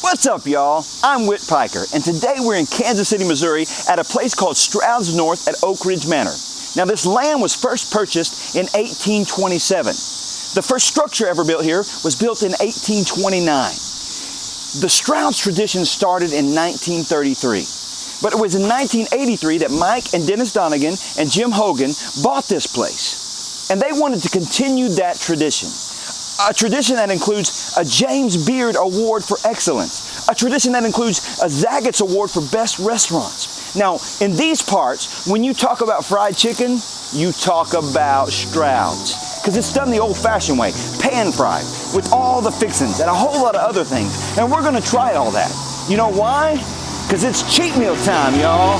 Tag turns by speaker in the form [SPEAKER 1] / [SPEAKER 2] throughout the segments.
[SPEAKER 1] What's up, y'all? I'm Whitt Piker, and today we're in Kansas City, Missouri at a place called Stroud's North at Oak Ridge Manor. Now, this land was first purchased in 1827. The first structure ever built here was built in 1829. The Stroud's tradition started in 1933. But it was in 1983 that Mike and Dennis Donegan and Jim Hogan bought this place. And they wanted to continue that tradition. A tradition that includes a James Beard Award for Excellence. A tradition that includes a Zaggett's Award for Best Restaurants. Now, in these parts, when you talk about fried chicken, you talk about Stroud's. Because it's done the old-fashioned way, pan fried, with all the fixings and a whole lot of other things. And we're gonna try all that. You know why? Because it's cheat meal time, y'all.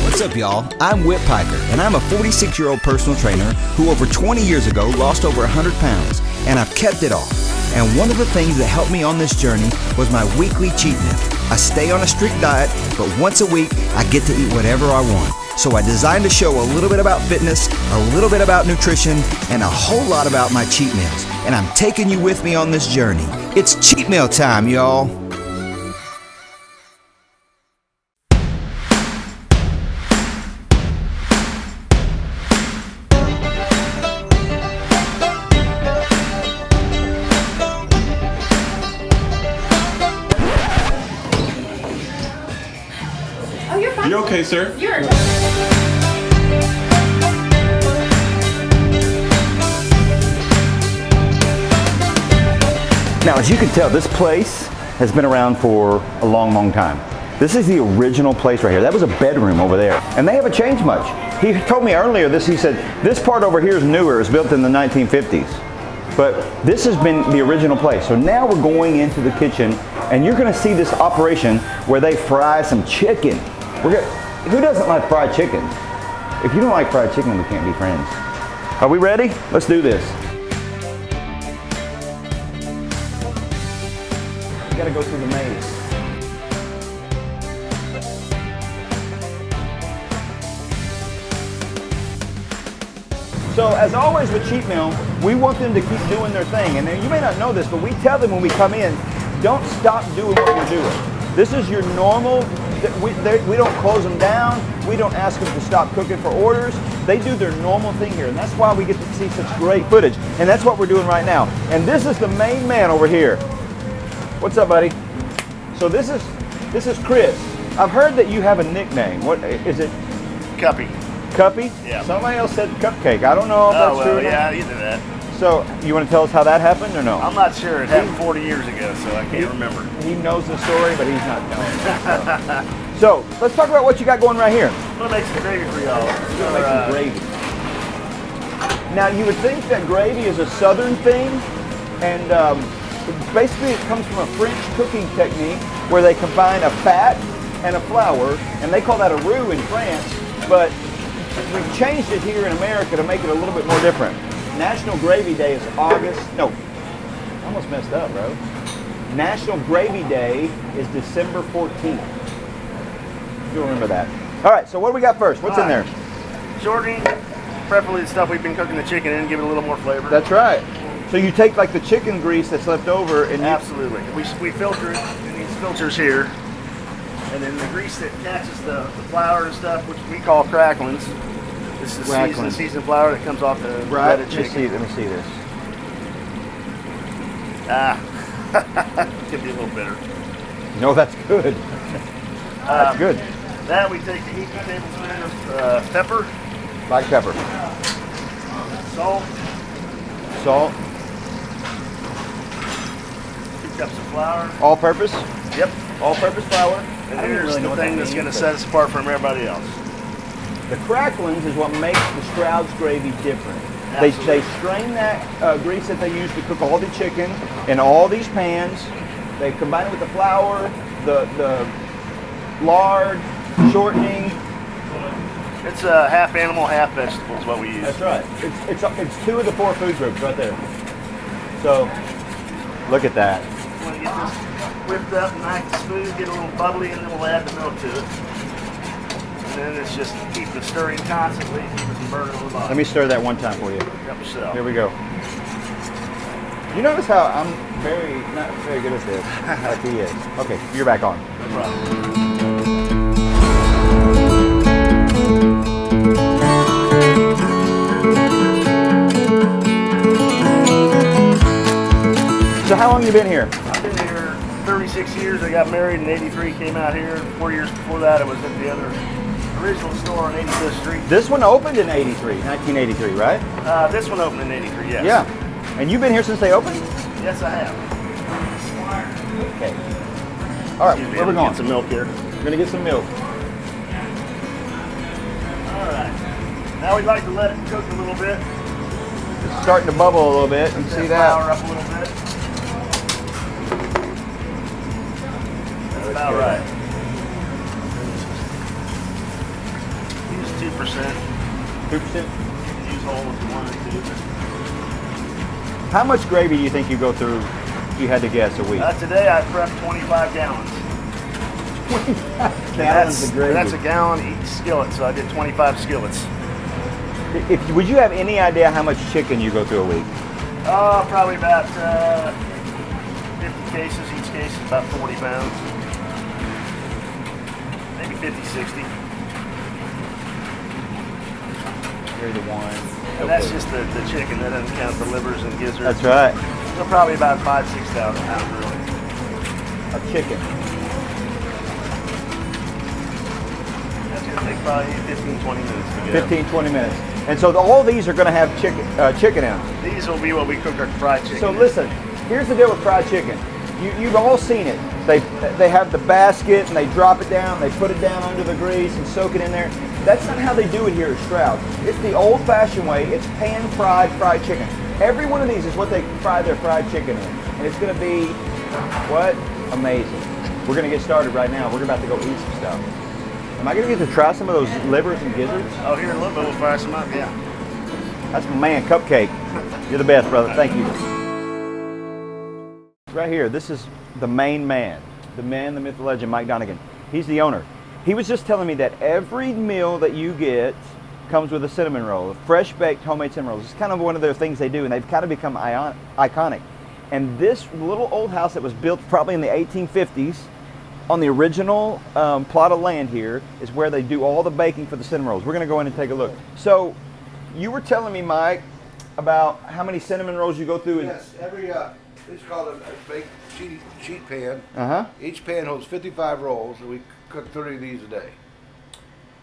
[SPEAKER 2] What's up, y'all? I'm Whitt Piker, and I'm a 46-year-old personal trainer who over 20 years ago lost over 100 pounds, and I've kept it off. And one of the things that helped me on this journey was my weekly cheat meal. I stay on a strict diet, but once a week, I get to eat whatever I want. So I designed a show a little bit about fitness, a little bit about nutrition, and a whole lot about my cheat meals. And I'm taking you with me on this journey. It's cheat meal time, y'all.
[SPEAKER 3] Oh, you're fine.
[SPEAKER 4] You okay, sir?
[SPEAKER 3] You're
[SPEAKER 1] Now, as you can tell, this place has been around for a long, long time. This is the original place right here. That was a bedroom over there. And they haven't changed much. He told me earlier this, he said, this part over here is newer. It was built in the 1950s. But this has been the original place. So now we're going into the kitchen, and you're gonna see this operation where they fry some chicken. Who doesn't like fried chicken? If you don't like fried chicken, we can't be friends. Are we ready? Let's do this. You gotta go through the maze. So as always with cheat meal, we want them to keep doing their thing. And you may not know this, but we tell them when we come in, don't stop doing what you're doing. This is your normal, we don't close them down. We don't ask them to stop cooking for orders. They do their normal thing here. And that's why we get to see such great footage. And that's what we're doing right now. And this is the main man over here. What's up, buddy? So this is Chris. I've heard that you have a nickname. What is it?
[SPEAKER 5] Cuppy.
[SPEAKER 1] Cuppy?
[SPEAKER 5] Yeah.
[SPEAKER 1] Somebody else said Cupcake. I don't know if that's true or not.
[SPEAKER 5] Yeah, either that.
[SPEAKER 1] So you want to tell us how that happened or no?
[SPEAKER 5] I'm not sure. It happened 40 years ago, so I can't remember.
[SPEAKER 1] He knows the story, but he's not telling it. So let's talk about what you got going right here.
[SPEAKER 5] I'm gonna make some gravy for y'all.
[SPEAKER 1] You're gonna make some gravy. Now you would think that gravy is a southern thing, and basically it comes from a French cooking technique where they combine a fat and a flour, and they call that a roux in France, but we've changed it here in America to make it a little bit more different. National Gravy Day is I almost messed up, bro. National Gravy Day is December 14th. You'll remember that. All right, so what do we got first? What's in there?
[SPEAKER 5] Shortening, preferably the stuff we've been cooking the chicken in, give it a little more flavor.
[SPEAKER 1] That's right. So you take like the chicken grease that's left over and
[SPEAKER 5] Absolutely. We filter it in these filters here. And then the grease that catches the flour and stuff, which we call cracklings. This is seasoned flour that comes off the breaded chicken.
[SPEAKER 1] Let me see this.
[SPEAKER 5] Could be a little bitter.
[SPEAKER 1] No, that's good. That's good.
[SPEAKER 5] That we take a heaping tablespoon of pepper.
[SPEAKER 1] Black pepper.
[SPEAKER 5] Salt. 2 cups of flour.
[SPEAKER 1] All purpose?
[SPEAKER 5] Yep.
[SPEAKER 1] All purpose flour?
[SPEAKER 5] And here's the thing that's going to set us apart from everybody else.
[SPEAKER 1] The cracklings is what makes the Stroud's gravy different. They strain that grease that they use to cook all the chicken in all these pans. They combine it with the flour, the lard, shortening.
[SPEAKER 5] It's half animal, half vegetable is what we use.
[SPEAKER 1] That's right. It's 2 of the 4 food groups right there. So, look at that.
[SPEAKER 5] You want to get this whipped up, nice and smooth, get a little bubbly, and then we'll add the milk to it. And then it's just keep the stirring constantly, keep it burn on the bottom.
[SPEAKER 1] Let me stir that one time for you.
[SPEAKER 5] Help yourself.
[SPEAKER 1] Here we go. You notice how I'm not very good at this, like he is. Okay, you're back on.
[SPEAKER 5] No problem.
[SPEAKER 1] So how long have you been here?
[SPEAKER 5] I've been here 36 years. I got married in '83, came out here. 4 years before that, I was at the other original store on 85th Street.
[SPEAKER 1] This one opened in 1983, right?
[SPEAKER 5] This one opened in '83, yes.
[SPEAKER 1] Yeah. And you've been here since they opened?
[SPEAKER 5] Yes, I have.
[SPEAKER 1] Okay. All right, where are we going?
[SPEAKER 5] Get some milk here.
[SPEAKER 1] We're going to get some milk.
[SPEAKER 5] All right. Now we'd like to let it cook a little bit.
[SPEAKER 1] It's starting to bubble a little bit. You see that?
[SPEAKER 5] Flour up a little bit. That's about right. Use 2%.
[SPEAKER 1] 2%?
[SPEAKER 5] Use whole if you wanted to.
[SPEAKER 1] How much gravy do you think you go through, if you had to guess, a week?
[SPEAKER 5] Today I prepped 25 gallons.
[SPEAKER 1] 25 gallons of gravy.
[SPEAKER 5] That's a gallon each skillet, so I did 25 skillets.
[SPEAKER 1] Would you have any idea how much chicken you go through a week?
[SPEAKER 5] Probably about 50 cases. Each case is about 40 pounds. Maybe 50, 60.
[SPEAKER 1] Here's the one.
[SPEAKER 5] And that's just the chicken. That doesn't count the livers and gizzards.
[SPEAKER 1] That's right.
[SPEAKER 5] So probably about 5,000 to 6,000 pounds, really.
[SPEAKER 1] Of chicken.
[SPEAKER 5] That's going to take probably 15, 20 minutes to get
[SPEAKER 1] 15, 20 minutes. And so all these are going to have chicken in them.
[SPEAKER 5] These will be what we cook our fried chicken.
[SPEAKER 1] So listen, here's the deal with fried chicken. You've all seen it. They have the basket and they drop it down, they put it down under the grease and soak it in there. That's not how they do it here at Stroud. It's the old-fashioned way. It's pan-fried fried chicken. Every one of these is what they fry their fried chicken in. And it's going to be, what? Amazing. We're going to get started right now. We're about to go eat some stuff. Am I going to get to try some of those livers and gizzards?
[SPEAKER 5] Oh, here in a little bit we'll fry some up, yeah.
[SPEAKER 1] That's my man, Cupcake. You're the best, brother. Thank you. Right here, this is the main man. The man, the myth, the legend, Mike Donegan. He's the owner. He was just telling me that every meal that you get comes with a cinnamon roll, a fresh baked homemade cinnamon rolls. It's kind of one of their things they do, and they've kind of become iconic. And this little old house that was built probably in the 1850s on the original plot of land here is where they do all the baking for the cinnamon rolls. We're going to go in and take a look. So you were telling me, Mike, about how many cinnamon rolls you go through.
[SPEAKER 3] Yes, every, it's called a baked sheet pan.
[SPEAKER 1] Uh-huh.
[SPEAKER 3] Each pan holds 55 rolls, and we cook 30 of these a day.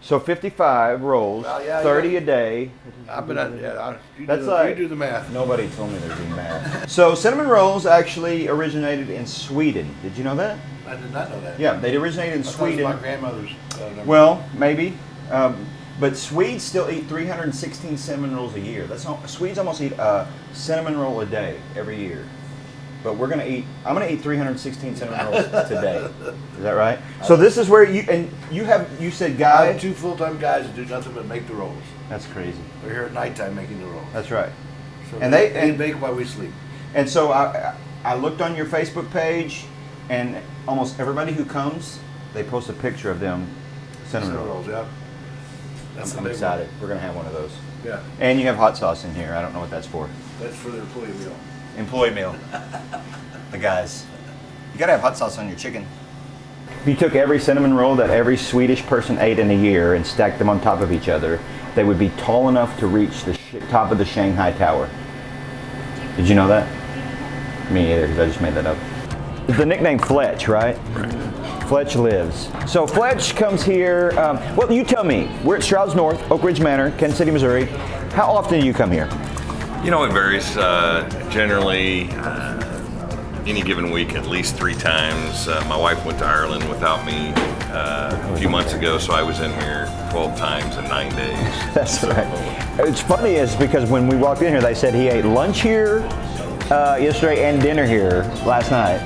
[SPEAKER 1] So 55 rolls,
[SPEAKER 3] Well, yeah,
[SPEAKER 1] 30 a day.
[SPEAKER 3] I've been you do the math.
[SPEAKER 1] Nobody told me they're doing math. So cinnamon rolls actually originated in Sweden. Did you know that?
[SPEAKER 3] I did not know that.
[SPEAKER 1] Yeah, they originated in
[SPEAKER 3] I thought it was
[SPEAKER 1] Sweden.
[SPEAKER 3] my grandmother's.
[SPEAKER 1] Well, maybe. But Swedes still eat 316 cinnamon rolls a year. Swedes almost eat a cinnamon roll a day every year. But I'm gonna eat 316 cinnamon rolls today. Is that right? So this is where you said
[SPEAKER 3] I
[SPEAKER 1] guy.
[SPEAKER 3] have 2 full-time guys that do nothing but make the rolls.
[SPEAKER 1] That's crazy.
[SPEAKER 3] We're here at nighttime making the rolls.
[SPEAKER 1] That's right.
[SPEAKER 3] So
[SPEAKER 1] And
[SPEAKER 3] they bake while we sleep.
[SPEAKER 1] And so I looked on your Facebook page, and almost everybody who comes, they post a picture of them cinnamon rolls.
[SPEAKER 3] Yeah. That's
[SPEAKER 1] I'm excited. We're gonna have one of those.
[SPEAKER 3] Yeah.
[SPEAKER 1] And you have hot sauce in here. I don't know what that's for.
[SPEAKER 3] That's for their employee meal.
[SPEAKER 1] Employee meal. The guys. You gotta have hot sauce on your chicken. If you took every cinnamon roll that every Swedish person ate in a year and stacked them on top of each other, they would be tall enough to reach the top of the Shanghai Tower. Did you know that? Me either, because I just made that up. It's the nickname Fletch, right? Fletch lives. So Fletch comes here, well, you tell me. We're at Stroud's North, Oak Ridge Manor, Kansas City, Missouri. How often do you come here?
[SPEAKER 4] You know, it varies. Generally, any given week, at least 3 times. My wife went to Ireland without me a few months ago, so I was in here 12 times in 9 days.
[SPEAKER 1] That's right. It's funny is because when we walked in here, they said he ate lunch here yesterday and dinner here last night,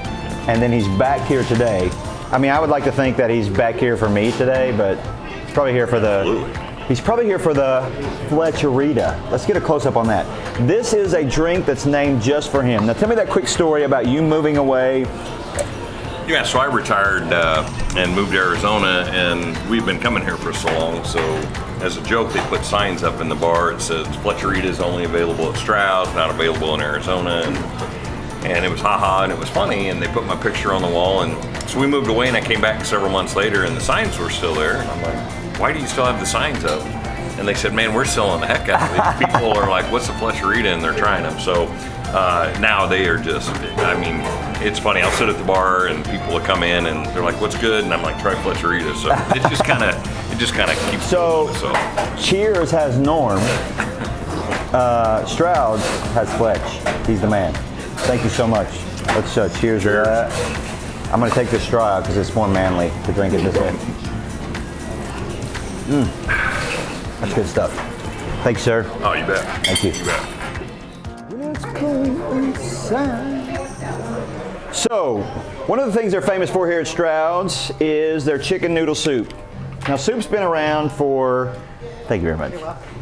[SPEAKER 1] and then he's back here today. I mean, I would like to think that he's back here for me today, but he's probably here for the.
[SPEAKER 4] Absolutely.
[SPEAKER 1] He's probably here for the Fletcherita. Let's get a close-up on that. This is a drink that's named just for him. Now tell me that quick story about you moving away.
[SPEAKER 4] Yeah, so I retired and moved to Arizona, and we've been coming here for so long, so as a joke, they put signs up in the bar. It says Fletcherita is only available at Stroud, not available in Arizona. And it was haha, and it was funny, and they put my picture on the wall. And so we moved away, and I came back several months later, and the signs were still there. And I'm like, why do you still have the signs up? And they said, man, we're selling the heck out of these. People are like, what's a Fletcherita? And they're trying them. So now they are just, I mean, it's funny. I'll sit at the bar, and people will come in, and they're like, what's good? And I'm like, try Fletcherita. So it just kind of keeps
[SPEAKER 1] so,
[SPEAKER 4] going. So
[SPEAKER 1] Cheers has Norm. Stroud has Fletch. He's the man. Thank you so much. Let's cheers to that. I'm going to take this straw out because it's more manly to drink it this way. That's good stuff. Thanks, sir.
[SPEAKER 4] Oh, you bet.
[SPEAKER 1] Thank you.
[SPEAKER 4] You bet.
[SPEAKER 1] Let's go inside. So, one of the things they're famous for here at Stroud's is their chicken noodle soup. Now, soup's been around for, thank you very much.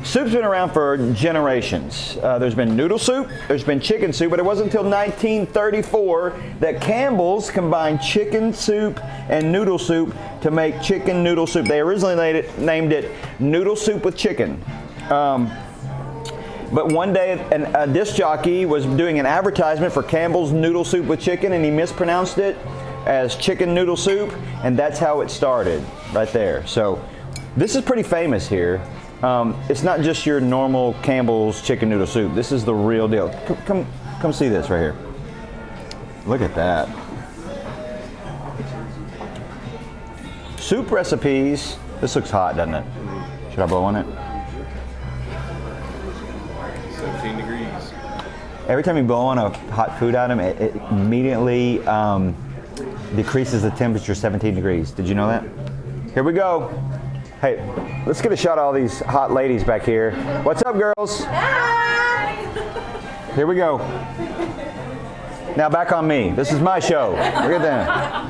[SPEAKER 1] Soup's been around for generations. There's been noodle soup, there's been chicken soup, but it wasn't until 1934 that Campbell's combined chicken soup and noodle soup to make chicken noodle soup. They originally named it noodle soup with chicken. But one day a disc jockey was doing an advertisement for Campbell's noodle soup with chicken, and he mispronounced it as chicken noodle soup, and that's how it started, right there. So this is pretty famous here. It's not just your normal Campbell's chicken noodle soup. This is the real deal. Come see this right here. Look at that. Soup recipes. This looks hot, doesn't it? Should I blow on it?
[SPEAKER 4] 17 degrees.
[SPEAKER 1] Every time you blow on a hot food item, it immediately decreases the temperature 17 degrees. Did you know that? Here we go. Hey, let's get a shot of all these hot ladies back here. What's up, girls? Hi. Here we go. Now back on me. This is my show. Look at that.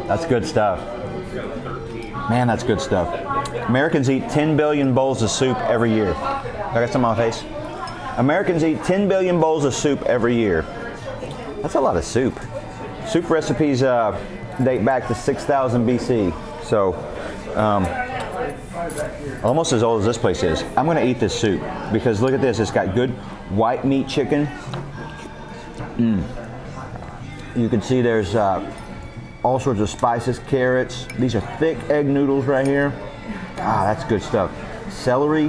[SPEAKER 1] That's good stuff. Man, that's good stuff. Americans eat 10 billion bowls of soup every year. I got some on my face. Americans eat 10 billion bowls of soup every year. That's a lot of soup. Soup recipes date back to 6000 BC. So, almost as old as this place is. I'm going to eat this soup because look at this. It's got good white meat chicken. You can see there's all sorts of spices, carrots. These are thick egg noodles right here. Ah, that's good stuff. Celery.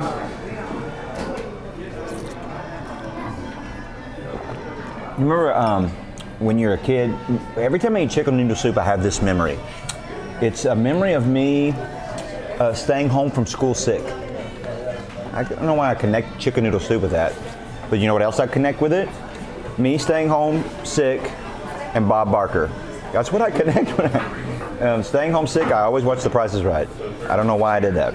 [SPEAKER 1] You remember when you're a kid, every time I eat chicken noodle soup, I have this memory. It's a memory of me staying home from school sick. I don't know why I connect chicken noodle soup with that, but you know what else I connect with it? Me staying home sick and Bob Barker. That's what I connect with. Staying home sick, I always watch The Price is Right. I don't know why I did that.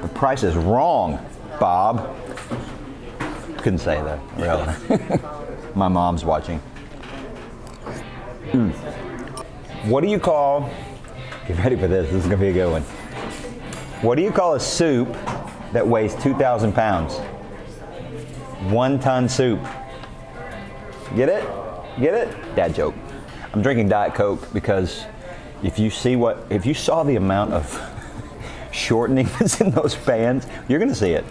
[SPEAKER 1] The Price is wrong, Bob. Couldn't say that, really. My mom's watching. What do you call, get ready for this, this is gonna be a good one. What do you call a soup that weighs 2,000 pounds? 1 ton soup. Get it? Get it? Dad joke. I'm drinking Diet Coke because if you saw the amount of shortening that's in those pans, you're gonna see it.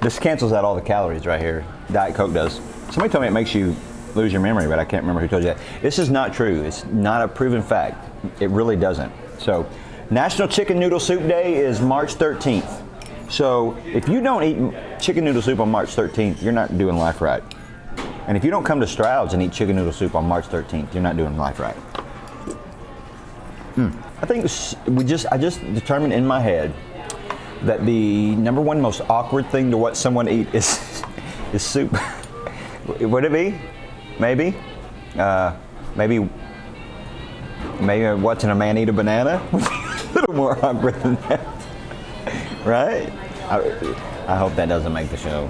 [SPEAKER 1] This cancels out all the calories right here. Diet Coke does. Somebody told me it makes you lose your memory, but I can't remember who told you that. This is not true. It's not a proven fact. It really doesn't. So, National Chicken Noodle Soup Day is March 13th. So, if you don't eat chicken noodle soup on March 13th, you're not doing life right. And if you don't come to Stroud's and eat chicken noodle soup on March 13th, you're not doing life right. I think I just determined in my head that the number one most awkward thing to watch someone eat is soup. Would it be? Maybe? Maybe watching a man eat a banana would be a little more awkward than that. Right? I hope that doesn't make the show.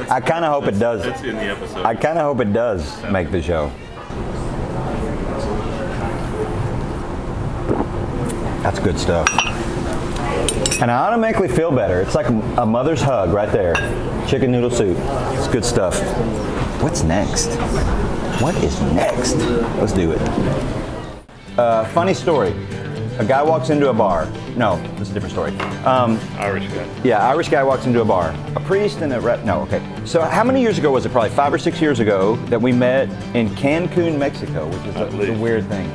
[SPEAKER 1] I kind of hope it does.
[SPEAKER 4] That's in the episode.
[SPEAKER 1] I kind of hope it does make the show. That's good stuff. And I automatically feel better. It's like a mother's hug right there. Chicken noodle soup. It's good stuff. What's next? What is next? Let's do it. Funny story. A guy walks into a bar. No, this is a different story.
[SPEAKER 4] Irish guy.
[SPEAKER 1] Yeah, Irish guy walks into a bar. A priest and a rep. No, okay. So how many years ago was it? Probably 5 or 6 years ago that we met in Cancun, Mexico, which is a weird thing.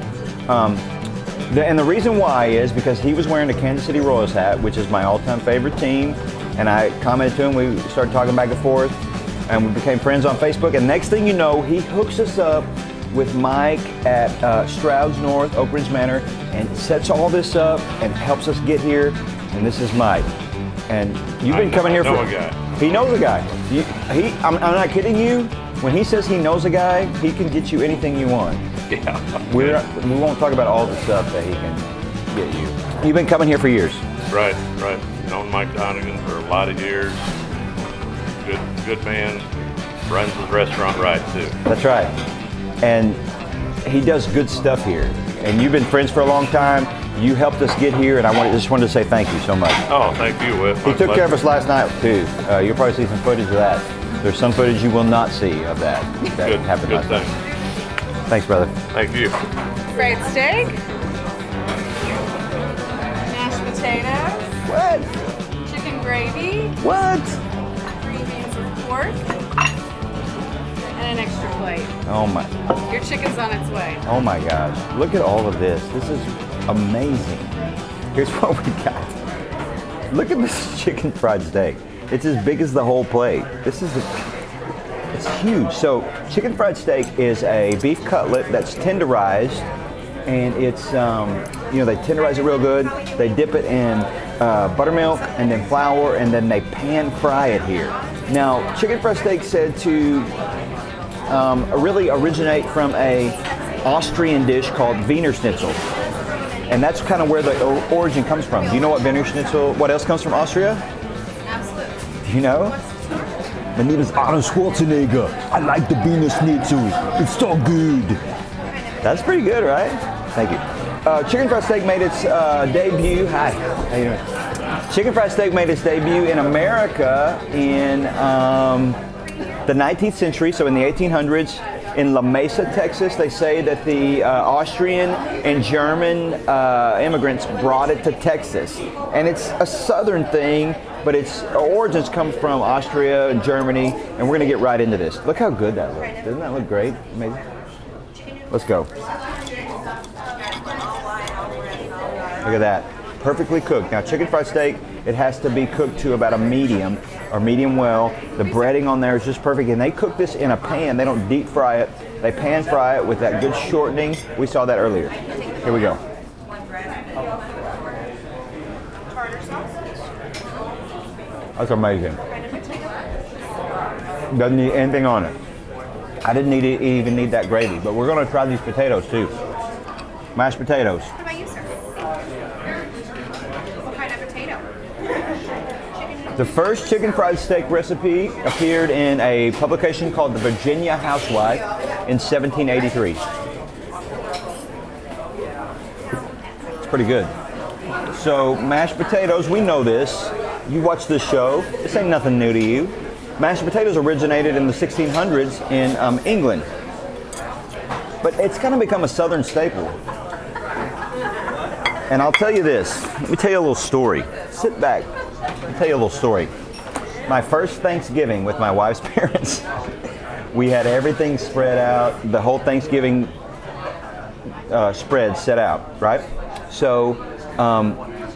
[SPEAKER 1] And the reason why is because he was wearing a Kansas City Royals hat, which is my all-time favorite team. And I commented to him. We started talking back and forth, and we became friends on Facebook. And next thing you know, he hooks us up with Mike at Stroud North, Oak Ridge Manor, and sets all this up and helps us get here. And this is Mike. And you've been coming here for.
[SPEAKER 4] A guy.
[SPEAKER 1] He knows a guy. I'm not kidding you. When he says he knows a guy, he can get you anything you want.
[SPEAKER 4] Yeah.
[SPEAKER 1] We won't talk about all the stuff that he can get you. You've been coming here for years.
[SPEAKER 6] Right. Known Mike Donegan for a lot of years. Good man. Runs his restaurant right too.
[SPEAKER 1] That's right. And he does good stuff here. And you've been friends for a long time. You helped us get here, and just wanted to say thank you so much.
[SPEAKER 6] Oh, thank you, Whitt.
[SPEAKER 1] He took care of us last night too. You'll probably see some footage of that. There's some footage you will not see of that. That happened last night. Thanks, brother.
[SPEAKER 6] Thank you.
[SPEAKER 7] Fried steak, mashed potatoes,
[SPEAKER 1] What?
[SPEAKER 7] chicken gravy,
[SPEAKER 1] What?
[SPEAKER 7] green beans with pork, and an extra plate.
[SPEAKER 1] Oh my.
[SPEAKER 7] Your chicken's on its way.
[SPEAKER 1] Oh my gosh. Look at all of this. This is amazing. Here's what we got. Look at this chicken fried steak. It's as big as the whole plate. It's huge. So chicken fried steak is a beef cutlet that's tenderized, and it's, they tenderize it real good. They dip it in buttermilk and then flour, and then they pan fry it here. Now, chicken fried steak said to really originate from a Austrian dish called Wiener Schnitzel. And that's kind of where the origin comes from. Do you know what Wiener Schnitzel, what else comes from Austria?
[SPEAKER 7] Absolutely.
[SPEAKER 1] Do you know? My name is Arnold Schwarzenegger. I like the Wiener Schnitzel. It's so good. That's pretty good, right? Thank you. Chicken fried steak made its debut. Hi. How you doing? Chicken fried steak made its debut in America in the 19th century, so in the 1800s. In La Mesa, Texas, they say that the Austrian and German immigrants brought it to Texas. And it's a southern thing, but its origins come from Austria and Germany, and we're gonna get right into this. Look how good that looks. Doesn't that look great? Amazing. Let's go. Look at that. Perfectly cooked. Now, chicken fried steak, it has to be cooked to about a medium or medium well. The breading on there is just perfect, and they cook this in a pan. They don't deep fry it. They pan fry it with that good shortening. We saw that earlier. Here we go. That's amazing. Doesn't need anything on it. I didn't even need that gravy, but we're gonna try these potatoes too. Mashed potatoes.
[SPEAKER 7] How about you, sir? What kind of potato?
[SPEAKER 1] The first chicken fried steak recipe appeared in a publication called the Virginia Housewife in 1783. It's pretty good. So mashed potatoes, we know this. You watch this show. This ain't nothing new to you. Mashed potatoes originated in the 1600s in England. But it's kind of become a southern staple. And I'll tell you this. Let me tell you a little story. Sit back. Let me tell you a little story. My first Thanksgiving with my wife's parents, we had everything spread out, the whole Thanksgiving spread set out, right? So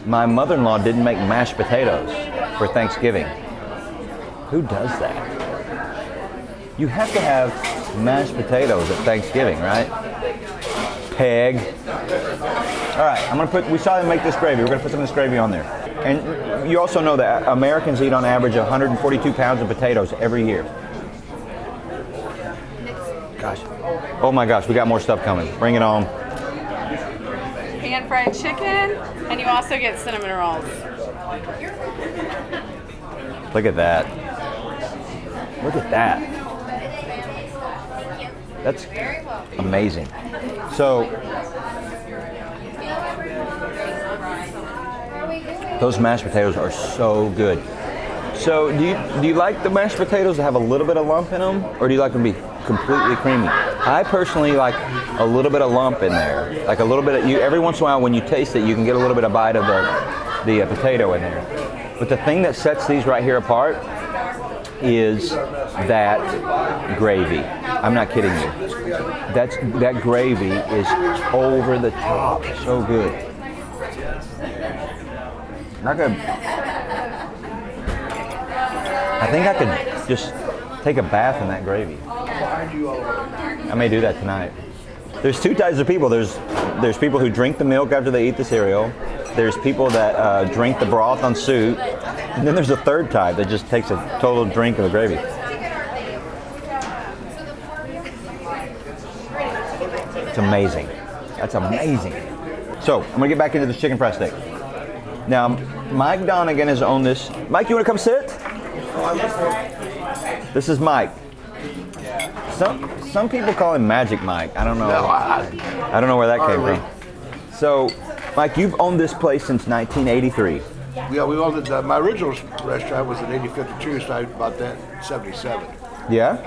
[SPEAKER 1] my mother-in-law didn't make mashed potatoes for Thanksgiving. Who does that? You have to have mashed potatoes at Thanksgiving, right? Peg. All right, we saw them make this gravy. We're gonna put some of this gravy on there. And you also know that Americans eat on average 142 pounds of potatoes every year. Gosh. Oh my gosh, we got more stuff coming. Bring it on.
[SPEAKER 7] Pan fried chicken, and you also get cinnamon rolls.
[SPEAKER 1] Look at that. Look at that. That's amazing. So, those mashed potatoes are so good. So, do you like the mashed potatoes to have a little bit of lump in them, or do you like them to be
[SPEAKER 2] completely creamy. I personally like a little bit of lump in there, like a little bit of you. Every once in a while, when you taste it, you can get a little bit of bite of the potato in there. But the thing that sets these right here apart is that gravy. I'm not kidding you. That gravy is over the top. So good. I think I could just take a bath in that gravy. I may do that tonight. There's two types of people. There's people who drink the milk after they eat the cereal. There's people that drink the broth on soup. And then there's a third type that just takes a total drink of the gravy. It's amazing. That's amazing. So, I'm gonna get back into this chicken fried steak. Now, Mike Donegan has owned this. Mike, you wanna come sit? This is Mike. Some people call him Magic Mike. I don't know. I don't know where that came from. So, Mike, you've owned this place since 1983.
[SPEAKER 3] Yeah, we owned it. My original restaurant was in 8052, so I bought that in 77.
[SPEAKER 2] Yeah?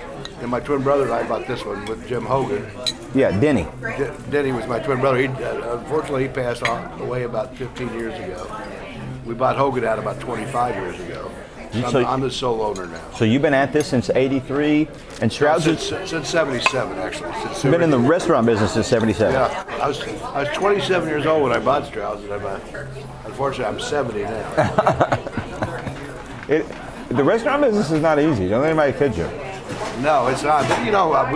[SPEAKER 3] And my twin brother and I bought this one with Jim Hogan.
[SPEAKER 2] Yeah, Denny.
[SPEAKER 3] Denny was my twin brother. Unfortunately, he passed away about 15 years ago. We bought Hogan out about 25 years ago. So I'm the sole owner now.
[SPEAKER 2] So you've been at this since 83, and Stroud's
[SPEAKER 3] since 77 actually.
[SPEAKER 2] You've been in the restaurant business since 77.
[SPEAKER 3] Yeah, I was 27 years old when I bought Stroud's, and unfortunately I'm 70 now.
[SPEAKER 2] The restaurant business is not easy. Don't let anybody kid you.
[SPEAKER 3] No, it's not. But,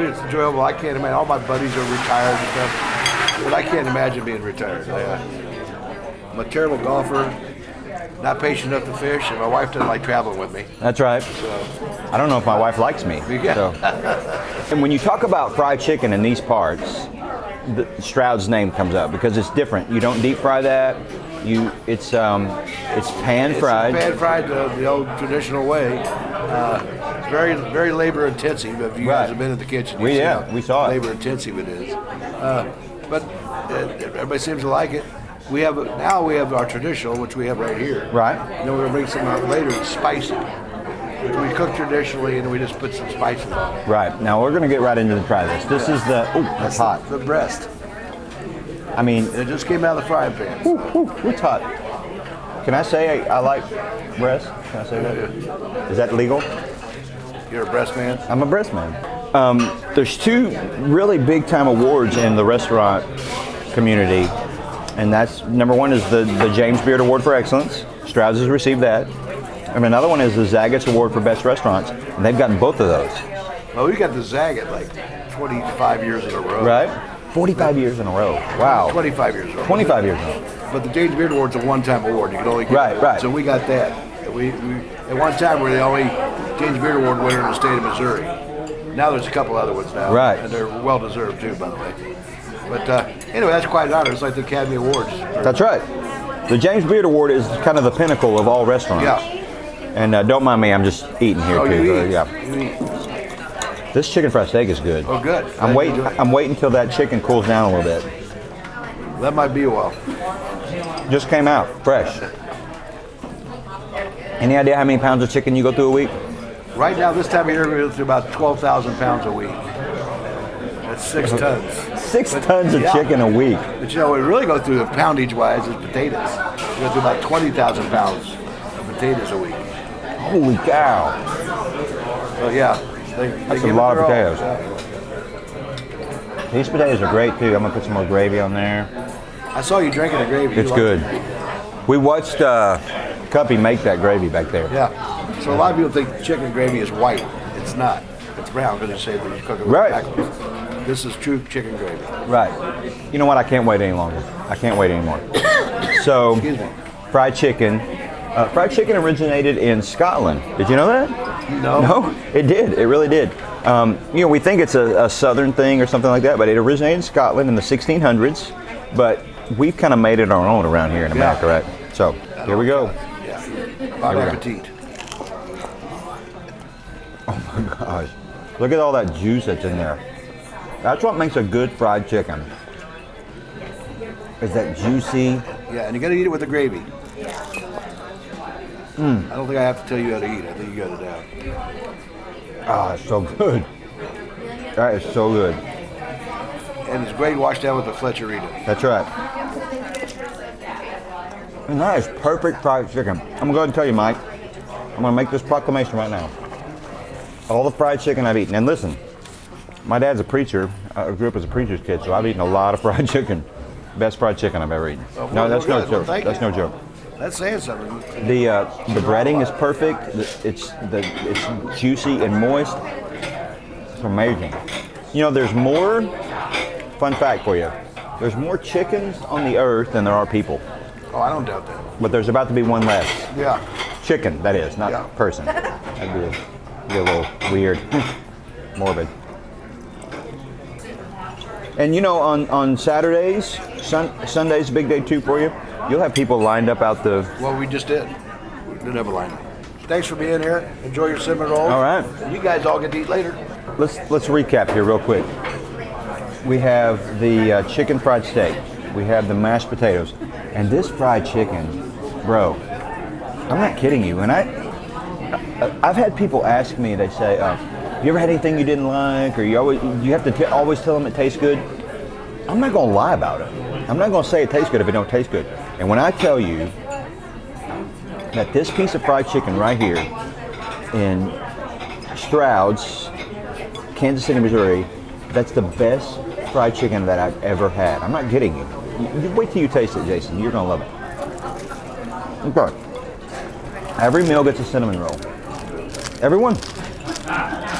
[SPEAKER 3] it's enjoyable. I can't imagine. All my buddies are retired and stuff, but I can't imagine being retired. I'm a terrible golfer. Not patient enough to fish, and my wife doesn't like traveling with me.
[SPEAKER 2] That's right. So, I don't know if my wife likes me.
[SPEAKER 3] Yeah.
[SPEAKER 2] So. And when you talk about fried chicken in these parts, Stroud's name comes up because it's different. You don't deep fry that. It's pan fried.
[SPEAKER 3] It's pan fried the old traditional way. It's very, very labor intensive. If you guys have been in the kitchen,
[SPEAKER 2] we saw it.
[SPEAKER 3] Labor intensive it is. But everybody seems to like it. We have our traditional, which we have right here.
[SPEAKER 2] Right.
[SPEAKER 3] And then we're gonna bring some out later. It's spicy, which we cook traditionally, and we just put some spices on it.
[SPEAKER 2] Right. Now we're gonna get right into the try this. This is that's hot.
[SPEAKER 3] The breast.
[SPEAKER 2] I mean,
[SPEAKER 3] it just came out of the frying pan.
[SPEAKER 2] It's hot. Can I say I like breast? Can I say that? Yeah. Is that legal?
[SPEAKER 3] You're a breast man?
[SPEAKER 2] I'm a breast man. There's two really big time awards in the restaurant community. And that's, number one is the James Beard Award for Excellence. Stroud's has received that. And another one is the Zaggett's Award for Best Restaurants. And they've gotten both of those.
[SPEAKER 3] Well, we got the Zaggett like 25 years in a row.
[SPEAKER 2] Right? 45 years in a row. Wow.
[SPEAKER 3] 25 years in a row.
[SPEAKER 2] 25 years in a row.
[SPEAKER 3] But the James Beard Award's a one-time award. You can only get
[SPEAKER 2] Right.
[SPEAKER 3] So we got that. We at one time we're the only James Beard Award winner in the state of Missouri. Now there's a couple other ones now.
[SPEAKER 2] Right.
[SPEAKER 3] And they're well-deserved too, by the way. But anyway, that's quite an honor. It's like the Academy Awards.
[SPEAKER 2] That's right. The James Beard Award is kind of the pinnacle of all restaurants.
[SPEAKER 3] Yeah.
[SPEAKER 2] And don't mind me, I'm just eating here too.
[SPEAKER 3] You eat.
[SPEAKER 2] This chicken fried steak is good.
[SPEAKER 3] Oh, good.
[SPEAKER 2] I'm waiting until that chicken cools down a little bit.
[SPEAKER 3] That might be a while.
[SPEAKER 2] Just came out, fresh. Any idea how many pounds of chicken you go through a week?
[SPEAKER 3] Right now, this time of year, we go through about 12,000 pounds a week. That's 6 tons.
[SPEAKER 2] 6 tons of chicken a week.
[SPEAKER 3] But we really go through the poundage-wise is potatoes. We go through about 20,000 pounds of potatoes a week.
[SPEAKER 2] Holy cow.
[SPEAKER 3] So yeah,
[SPEAKER 2] that's a lot of potatoes. These potatoes are great too. I'm gonna put some more gravy on there.
[SPEAKER 3] I saw you drinking the gravy.
[SPEAKER 2] It's good. We watched Cuppy make that gravy back there.
[SPEAKER 3] Yeah. So a lot of people think chicken gravy is white. It's not. It's brown because they say that you cook it with backwards. This is true chicken gravy.
[SPEAKER 2] Right. You know what? I can't wait any longer. I can't wait anymore. So,
[SPEAKER 3] excuse me.
[SPEAKER 2] Fried chicken. Fried chicken originated in Scotland. Did you know that?
[SPEAKER 3] No.
[SPEAKER 2] No, it did. It really did. We think it's a southern thing or something like that, but it originated in Scotland in the 1600s. But we've kind of made it our own around here in America, right? So, here we go.
[SPEAKER 3] Yeah. Bon appetit.
[SPEAKER 2] Oh my gosh. Look at all that juice that's in there. That's what makes a good fried chicken. Is that juicy?
[SPEAKER 3] Yeah, and you got to eat it with the gravy. I don't think I have to tell you how to eat. I think you got it down.
[SPEAKER 2] Ah, it's so good.
[SPEAKER 1] That is so good.
[SPEAKER 3] And it's great washed down with the Fletch.
[SPEAKER 1] That's right. And that is perfect fried chicken. I'm gonna go ahead and tell you, Mike. I'm gonna make this proclamation right now. All the fried chicken I've eaten, and listen, my dad's a preacher. I grew up as a preacher's kid, so I've eaten a lot of fried chicken. Best fried chicken I've ever eaten. No, that's no joke. That's no joke.
[SPEAKER 3] That's saying something.
[SPEAKER 1] The breading is perfect. It's juicy and moist. It's amazing. You know, there's more. Fun fact for you: there's more chickens on the earth than there are people.
[SPEAKER 3] Oh, I don't doubt that.
[SPEAKER 1] But there's about to be one less.
[SPEAKER 3] Yeah.
[SPEAKER 1] Chicken, that is, not person. That'd be a little weird, morbid. And you know, on Saturdays, Sunday's a big day too for you. You'll have people lined up out the.
[SPEAKER 3] Well, we just did. We didn't have a lineup. Thanks for being here. Enjoy your cinnamon rolls.
[SPEAKER 1] All right.
[SPEAKER 3] You guys all get to eat later.
[SPEAKER 1] Let's recap here real quick. We have the chicken fried steak. We have the mashed potatoes, and this fried chicken, bro. I'm not kidding you. And I've had people ask me. They say, "You ever had anything you didn't like, or you have to always tell them it tastes good?" I'm not gonna lie about it. I'm not gonna say it tastes good if it don't taste good. And when I tell you that this piece of fried chicken right here in Stroud's, Kansas City, Missouri, that's the best fried chicken that I've ever had. I'm not kidding you. You wait till you taste it, Jason. You're gonna love it. Okay. Every meal gets a cinnamon roll. Everyone.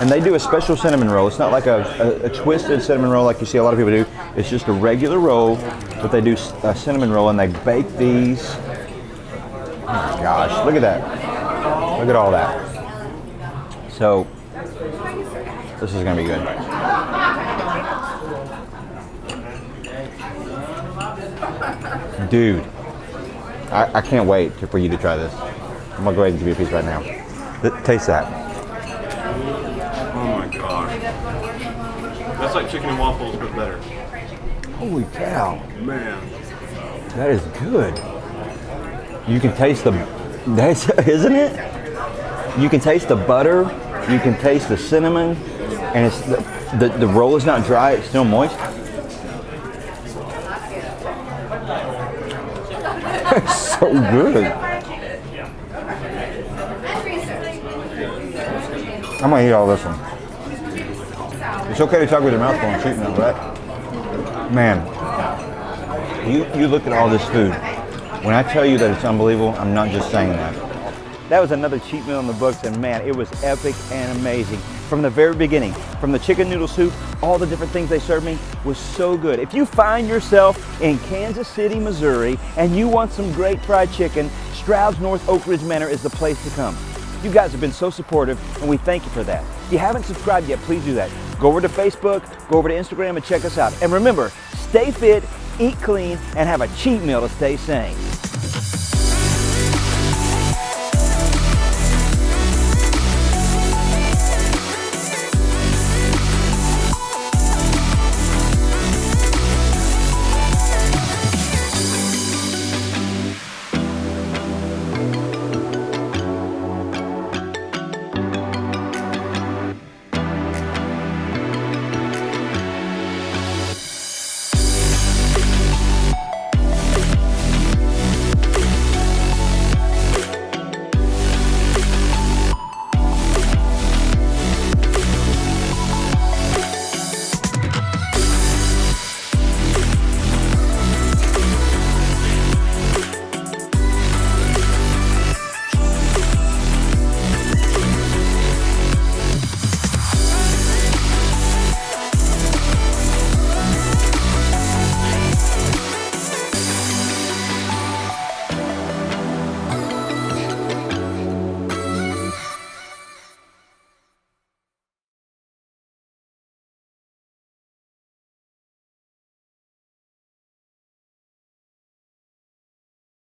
[SPEAKER 1] And they do a special cinnamon roll. It's not like a twisted cinnamon roll like you see a lot of people do. It's just a regular roll, but they do a cinnamon roll and they bake these. Oh my gosh, look at that. Look at all that. So, this is gonna be good. Dude, I can't wait for you to try this. I'm gonna go ahead and give you a piece right now. Taste that.
[SPEAKER 8] Oh my gosh. That's like chicken and waffles, but better.
[SPEAKER 1] Holy cow.
[SPEAKER 8] Man.
[SPEAKER 1] That is good. You can taste isn't it? You can taste the butter, you can taste the cinnamon, and it's the roll is not dry, it's still moist. It's so good. I'm gonna eat all this one. It's okay to talk with your mouth full and cheat meal, right? Man, you look at all this food. When I tell you that it's unbelievable, I'm not just saying that. That was another cheat meal in the books, and man, it was epic and amazing. From the very beginning, from the chicken noodle soup, all the different things they served me was so good. If you find yourself in Kansas City, Missouri, and you want some great fried chicken, Stroud's North Oak Ridge Manor is the place to come. You guys have been so supportive, and we thank you for that. If you haven't subscribed yet, please do that. Go over to Facebook, go over to Instagram, and check us out. And remember, stay fit, eat clean, and have a cheat meal to stay sane.